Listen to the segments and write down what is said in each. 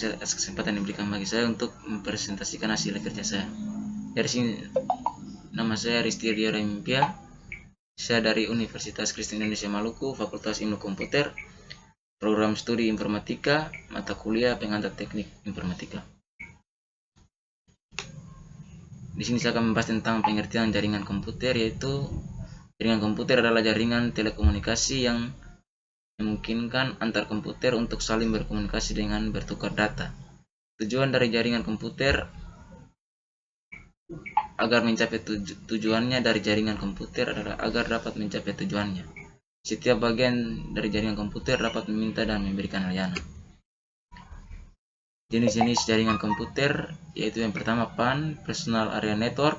atas kesempatan yang diberikan bagi saya untuk mempresentasikan hasil kerja saya. Dari sini, nama saya Risti Dio Remimpia. Saya dari Universitas Kristen Indonesia Maluku, Fakultas Ilmu Komputer, Program Studi Informatika, mata kuliah Pengantar Teknik Informatika. Di sini saya akan membahas tentang pengertian jaringan komputer, yaitu jaringan komputer adalah jaringan telekomunikasi yang memungkinkan antar komputer untuk saling berkomunikasi dengan bertukar data. Tujuan dari jaringan komputer agar mencapai tujuannya dari jaringan komputer adalah agar dapat mencapai tujuannya. Setiap bagian dari jaringan komputer dapat meminta dan memberikan layanan. Jenis-jenis jaringan komputer yaitu yang pertama PAN, Personal Area Network,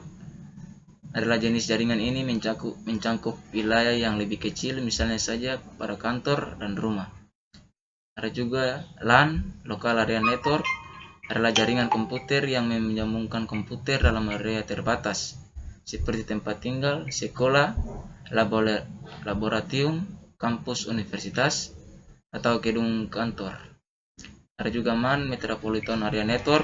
adalah jenis jaringan ini mencangkup wilayah yang lebih kecil, misalnya saja pada kantor dan rumah. Ada juga LAN, Local Area Network, adalah jaringan komputer yang menyambungkan komputer dalam area terbatas, seperti tempat tinggal, sekolah, laboratorium, kampus universitas, atau gedung kantor. Ada juga MAN, Metropolitan Area Network,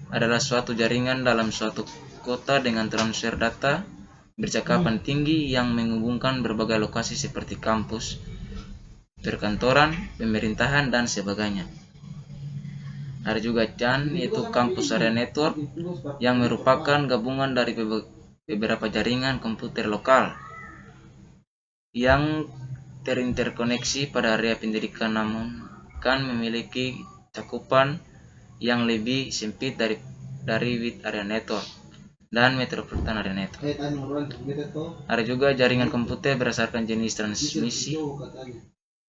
adalah suatu jaringan dalam suatu kota dengan transfer data percakapan tinggi yang menghubungkan berbagai lokasi seperti kampus, perkantoran, pemerintahan, dan sebagainya. Ada juga CAN, yaitu Campus Area Network, yang merupakan gabungan dari beberapa jaringan komputer lokal yang terinterkoneksi pada area pendidikan, namun kan memiliki cakupan yang lebih sempit dari Wide Area Network dan Metropolitan Area Network. Ada juga jaringan komputer berdasarkan jenis transmisi,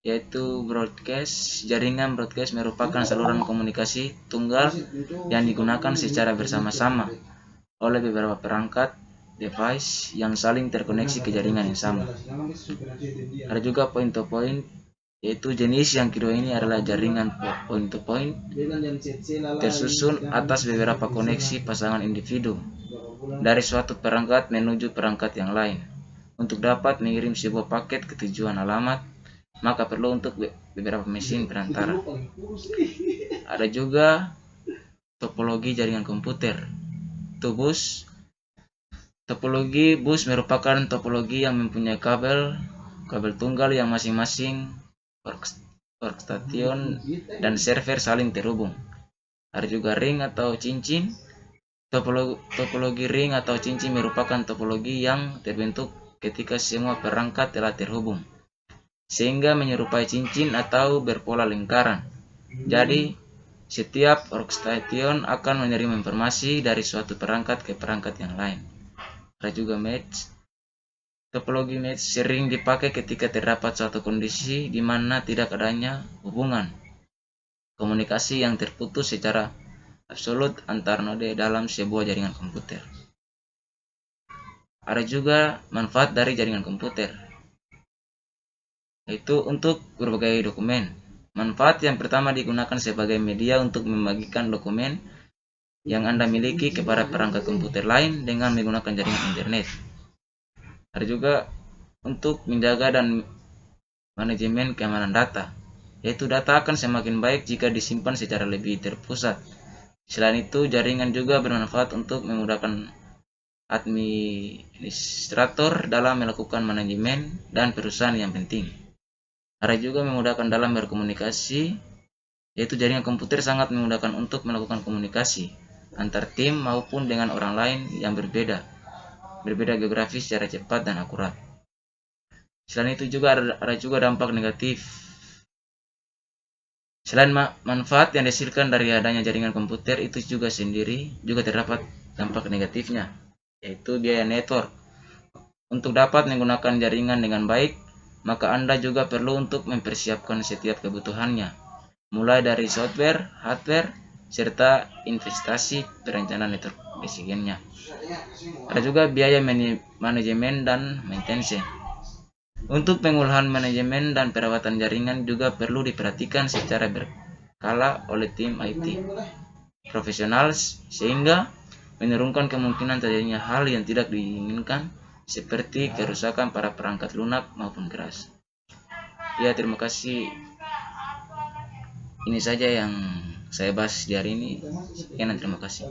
yaitu broadcast. Jaringan broadcast merupakan saluran komunikasi tunggal yang digunakan secara bersama-sama oleh beberapa perangkat device yang saling terkoneksi ke jaringan yang sama. Ada juga point to point, yaitu jenis yang kedua ini adalah jaringan point to point tersusun atas beberapa koneksi pasangan individu dari suatu perangkat menuju perangkat yang lain. Untuk dapat mengirim sebuah paket ke tujuan alamat, maka perlu untuk beberapa mesin perantara. Ada juga topologi jaringan komputer, bus. Topologi bus merupakan topologi yang mempunyai kabel tunggal yang masing-masing workstation dan server saling terhubung. Ada juga ring atau cincin. Topologi ring atau cincin merupakan topologi yang terbentuk ketika semua perangkat telah terhubung, sehingga menyerupai cincin atau berpola lingkaran. Jadi, setiap workstation akan menerima informasi dari suatu perangkat ke perangkat yang lain. Ada juga match. Topologi match sering dipakai ketika terdapat suatu kondisi di mana tidak adanya hubungan komunikasi yang terputus secara absolut antar node dalam sebuah jaringan komputer. Ada juga manfaat dari jaringan komputer, yaitu untuk berbagai dokumen. Manfaat yang pertama digunakan sebagai media untuk membagikan dokumen yang Anda miliki kepada perangkat komputer lain dengan menggunakan jaringan internet. Ada juga untuk menjaga dan manajemen keamanan data, yaitu data akan semakin baik jika disimpan secara lebih terpusat. Selain itu, jaringan juga bermanfaat untuk memudahkan administrator dalam melakukan manajemen dan perusahaan yang penting. Ada juga memudahkan dalam berkomunikasi, yaitu jaringan komputer sangat memudahkan untuk melakukan komunikasi antar tim maupun dengan orang lain yang berbeda geografis secara cepat dan akurat. Selain itu juga ada juga dampak negatif. Selain manfaat yang dihasilkan dari adanya jaringan komputer, itu juga terdapat dampak negatifnya, yaitu biaya network. Untuk dapat menggunakan jaringan dengan baik, maka Anda juga perlu untuk mempersiapkan setiap kebutuhannya, mulai dari software, hardware, serta investasi perencanaan network basic-nya. Ada juga biaya manajemen dan maintenance. Untuk pengolahan manajemen dan perawatan jaringan juga perlu diperhatikan secara berkala oleh tim IT profesional, sehingga menurunkan kemungkinan terjadinya hal yang tidak diinginkan seperti kerusakan pada perangkat lunak maupun keras. Ya, terima kasih. Ini saja yang saya bahas di hari ini. Sekian dan terima kasih.